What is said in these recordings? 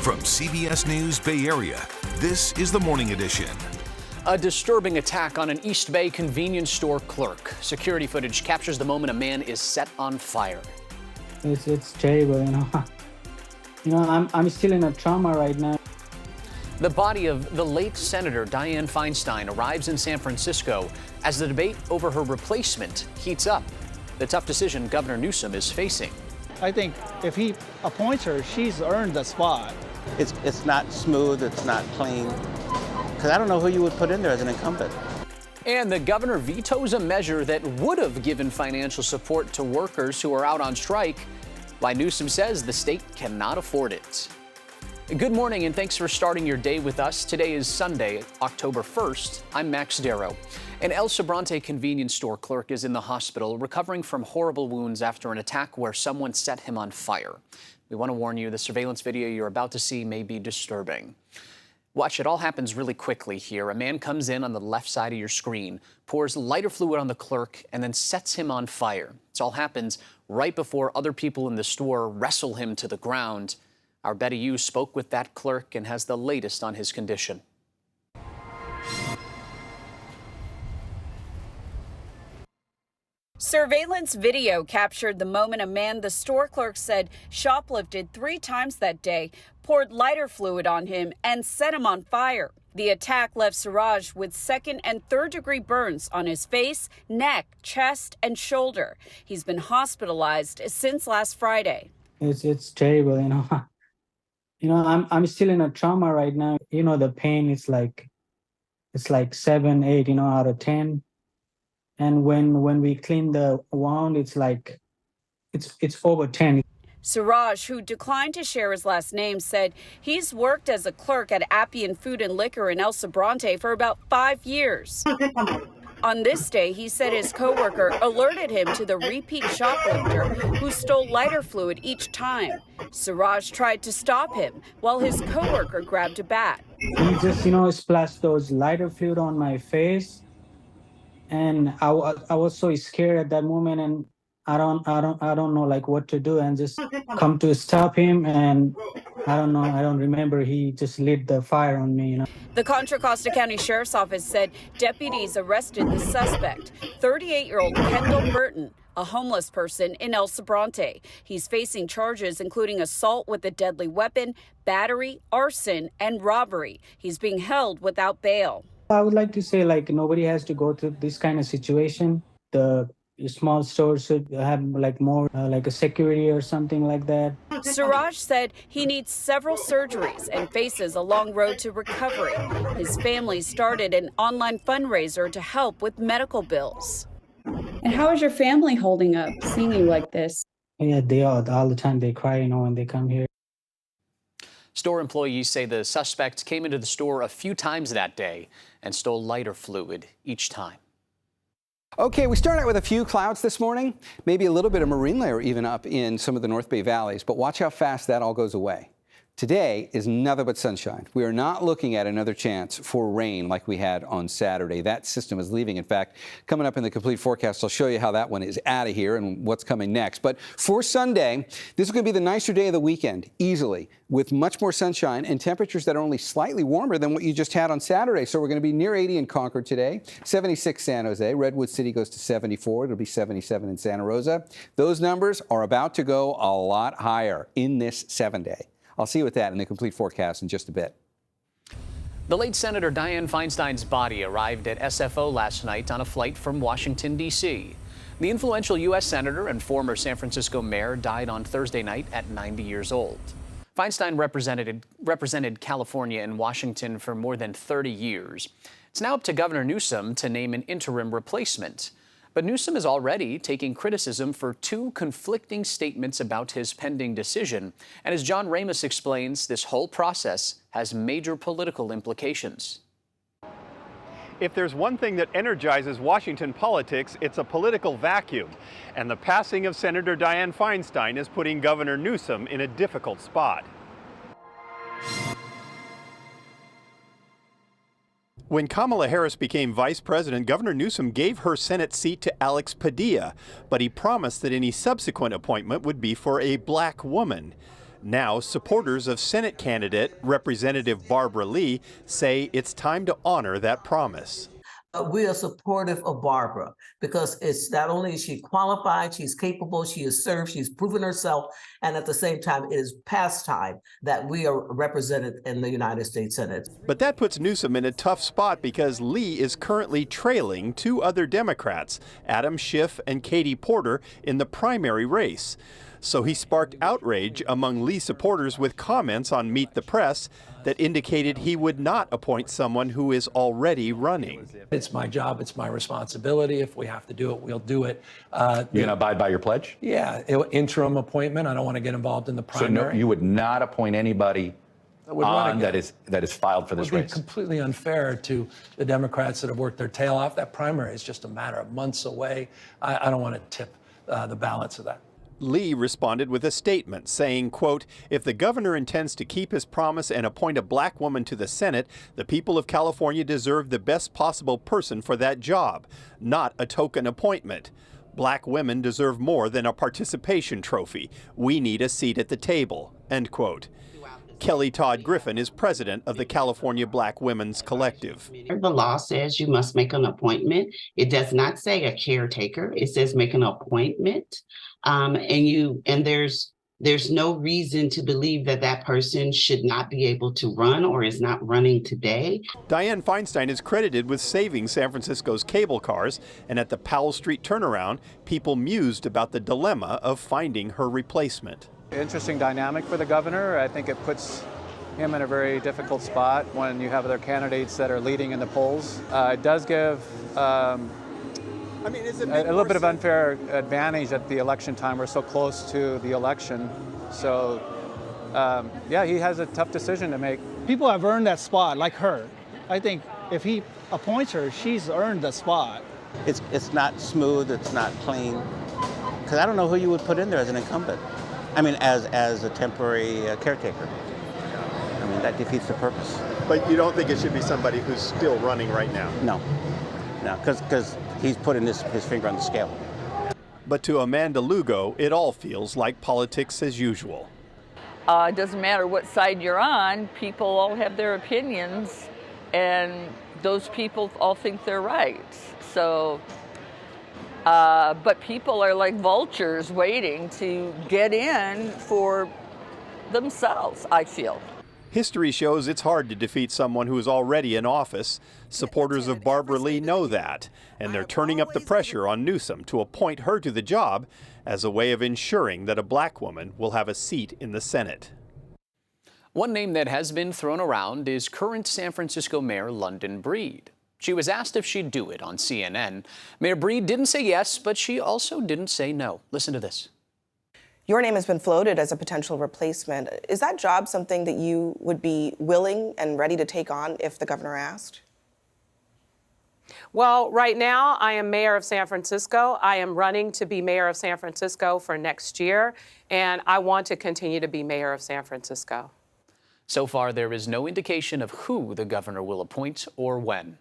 From CBS News Bay Area, this is the Morning Edition. A disturbing attack on an East Bay convenience store clerk. Security footage captures the moment a man is set on fire. It's terrible, I'm still in a trauma right now. The body of the late Senator Dianne Feinstein arrives in San Francisco as the debate over her replacement heats up. The tough decision Governor Newsom is facing. I think if he appoints her, she's earned the spot. It's not smooth, it's not clean, because I don't know who you would put in there as an incumbent. And the governor vetoes a measure that would have given financial support to workers who are out on strike. Why Newsom says the state cannot afford it. Good morning and thanks for starting your day with us. Today is Sunday, October 1st. I'm Max Darrow. An El Sobrante convenience store clerk is in the hospital recovering from horrible wounds after an attack where someone set him on fire. We want to warn you, the surveillance video you're about to see may be disturbing. Watch, it all happens really quickly here. A man comes in on the left side of your screen, pours lighter fluid on the clerk, and then sets him on fire. This all happens right before other people in the store wrestle him to the ground. Our Betty Yu spoke with that clerk and has the latest on his condition. Surveillance video captured the moment a man the store clerk said shoplifted 3 times that day, poured lighter fluid on him, and set him on fire. The attack left Suraj with 2nd and 3rd degree burns on his face, neck, chest, and shoulder. He's been hospitalized since last Friday. It's terrible, I'm still in a trauma right now. The pain is like 7, 8, out of 10. And when we clean the wound, it's like it's over 10. Suraj, who declined to share his last name, said he's worked as a clerk at Appian Food and Liquor in El Sobrante for about 5 years. On this day, he said his coworker alerted him to the repeat shoplifter who stole lighter fluid each time. Suraj tried to stop him while his coworker grabbed a bat. He just, splashed those lighter fluid on my face. And I was so scared at that moment, and I don't know what to do, and just come to stop him, and I don't remember. He just lit the fire on me, The Contra Costa County Sheriff's Office said deputies arrested the suspect, 38-year-old Kendall Burton, a homeless person in El Sobrante. He's facing charges including assault with a deadly weapon, battery, arson, and robbery. He's being held without bail. I would like to say, nobody has to go through this kind of situation. The small stores should have more a security or something like that. Suraj said he needs several surgeries and faces a long road to recovery. His family started an online fundraiser to help with medical bills. And how is your family holding up, seeing you like this? Yeah, they all the time they cry, when they come here. Store employees say the suspect came into the store a few times that day and stole lighter fluid each time. Okay, we start out with a few clouds this morning, maybe a little bit of marine layer even up in some of the North Bay valleys, but watch how fast that all goes away. Today is nothing but sunshine. We are not looking at another chance for rain like we had on Saturday. That system is leaving. In fact, coming up in the complete forecast, I'll show you how that one is out of here and what's coming next. But for Sunday, this is going to be the nicer day of the weekend, easily, with much more sunshine and temperatures that are only slightly warmer than what you just had on Saturday. So we're going to be near 80 in Concord today, 76 San Jose. Redwood City goes to 74. It'll be 77 in Santa Rosa. Those numbers are about to go a lot higher in this 7-day. I'll see you with that in the complete forecast in just a bit. The late Senator Dianne Feinstein's body arrived at SFO last night on a flight from Washington, D.C. The influential U.S. Senator and former San Francisco mayor died on Thursday night at 90 years old. Feinstein represented California and Washington for more than 30 years. It's now up to Governor Newsom to name an interim replacement. But Newsom is already taking criticism for 2 conflicting statements about his pending decision. And as John Ramos explains, this whole process has major political implications. If there's one thing that energizes Washington politics, it's a political vacuum. And the passing of Senator Dianne Feinstein is putting Governor Newsom in a difficult spot. When Kamala Harris became vice president, Governor Newsom gave her Senate seat to Alex Padilla, but he promised that any subsequent appointment would be for a black woman. Now, supporters of Senate candidate Representative Barbara Lee say it's time to honor that promise. We are supportive of Barbara because it's not only is she qualified, she's capable, she has served, she's proven herself, and at the same time, it is past time that we are represented in the United States Senate. But that puts Newsom in a tough spot because Lee is currently trailing two other Democrats, Adam Schiff and Katie Porter, in the primary race. So he sparked outrage among Lee supporters with comments on Meet the Press that indicated he would not appoint someone who is already running. It's my job, it's my responsibility. If we have to do it, we'll do it. You're going to abide by your pledge? Yeah, interim appointment. I don't want to get involved in the primary. So no, you would not appoint anybody that is filed for this race? It would be completely unfair to the Democrats that have worked their tail off. That primary is just a matter of months away. I don't want to tip the balance of that. Lee responded with a statement saying, quote, "If the governor intends to keep his promise and appoint a black woman to the Senate, the people of California deserve the best possible person for that job, not a token appointment. Black women deserve more than a participation trophy. We need a seat at the table," end quote. Kelly Todd Griffin is president of the California Black Women's Collective. The law says you must make an appointment. It does not say a caretaker. It says make an appointment. And there's no reason to believe that that person should not be able to run or is not running today. Dianne Feinstein is credited with saving San Francisco's cable cars, and at the Powell Street turnaround, people mused about the dilemma of finding her replacement. Interesting dynamic for the governor. I think it puts him in a very difficult spot when you have other candidates that are leading in the polls. It does give a little bit of unfair advantage at the election time. We're so close to the election. So, yeah, he has a tough decision to make. People have earned that spot, like her. I think if he appoints her, she's earned the spot. It's not smooth, it's not clean, because I don't know who you would put in there as an incumbent. I mean, as a temporary caretaker. I mean, that defeats the purpose. But you don't think it should be somebody who's still running right now? No, because he's putting his finger on the scale. But to Amanda Lugo, it all feels like politics as usual. It doesn't matter what side you're on, people all have their opinions, and those people all think they're right. So, but people are like vultures waiting to get in for themselves, I feel. History shows it's hard to defeat someone who is already in office. Supporters of Barbara Lee know that, and they're turning up the pressure on Newsom to appoint her to the job as a way of ensuring that a black woman will have a seat in the Senate. One name that has been thrown around is current San Francisco Mayor London Breed. She was asked if she'd do it on CNN. Mayor Breed didn't say yes, but she also didn't say no. Listen to this. Your name has been floated as a potential replacement. Is that job something that you would be willing and ready to take on if the governor asked? Well, right now I am mayor of San Francisco. I am running to be mayor of San Francisco for next year, and I want to continue to be mayor of San Francisco. So far, there is no indication of who the governor will appoint or when.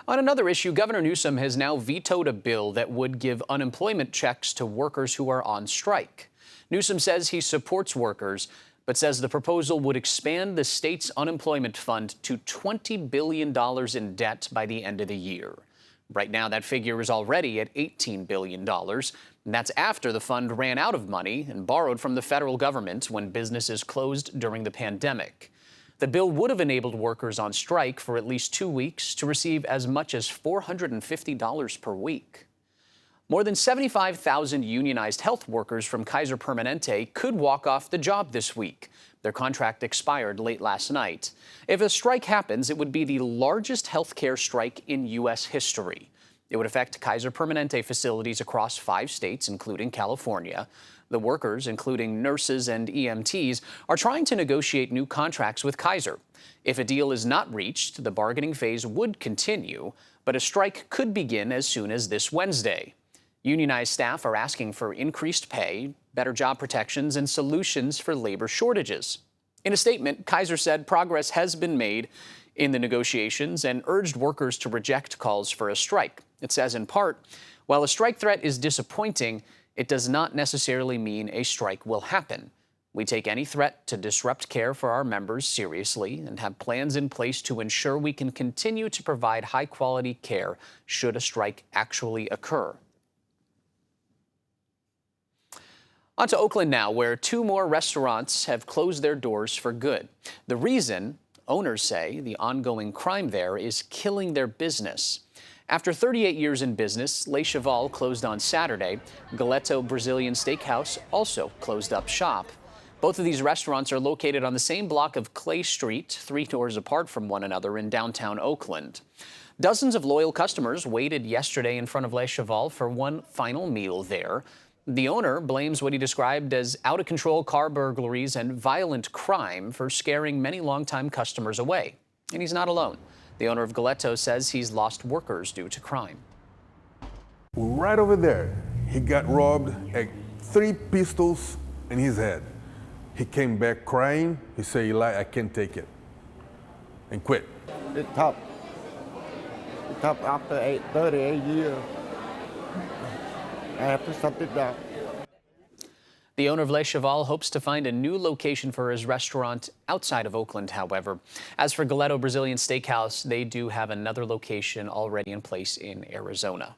On another issue, Governor Newsom has now vetoed a bill that would give unemployment checks to workers who are on strike. Newsom says he supports workers, but says the proposal would expand the state's unemployment fund to $20 billion in debt by the end of the year. Right now, that figure is already at $18 billion. And that's after the fund ran out of money and borrowed from the federal government when businesses closed during the pandemic. The bill would have enabled workers on strike for at least 2 weeks to receive as much as $450 per week. More than 75,000 unionized health workers from Kaiser Permanente could walk off the job this week. Their contract expired late last night. If a strike happens, it would be the largest healthcare strike in U.S. history. It would affect Kaiser Permanente facilities across 5 states, including California. The workers, including nurses and EMTs, are trying to negotiate new contracts with Kaiser. If a deal is not reached, the bargaining phase would continue, but a strike could begin as soon as this Wednesday. Unionized staff are asking for increased pay, better job protections, and solutions for labor shortages. In a statement, Kaiser said progress has been made in the negotiations and urged workers to reject calls for a strike. It says in part, while a strike threat is disappointing, it does not necessarily mean a strike will happen. We take any threat to disrupt care for our members seriously and have plans in place to ensure we can continue to provide high-quality care should a strike actually occur. On to Oakland now, where 2 more restaurants have closed their doors for good. The reason, owners say, the ongoing crime there is killing their business. After 38 years in business, Le Cheval closed on Saturday. Galetto Brazilian Steakhouse also closed up shop. Both of these restaurants are located on the same block of Clay Street, 3 doors apart from one another in downtown Oakland. Dozens of loyal customers waited yesterday in front of Le Cheval for one final meal there. The owner blames what he described as out-of-control car burglaries and violent crime for scaring many longtime customers away. And he's not alone. The owner of Galetto says he's lost workers due to crime. Right over there, he got robbed at 3 pistols in his head. He came back crying. He said, Eli, I can't take it, and quit. It's tough. It's tough after 38 years. I have to stop it now. The owner of Le Cheval hopes to find a new location for his restaurant outside of Oakland, however. As for Galetto Brazilian Steakhouse, they do have another location already in place in Arizona.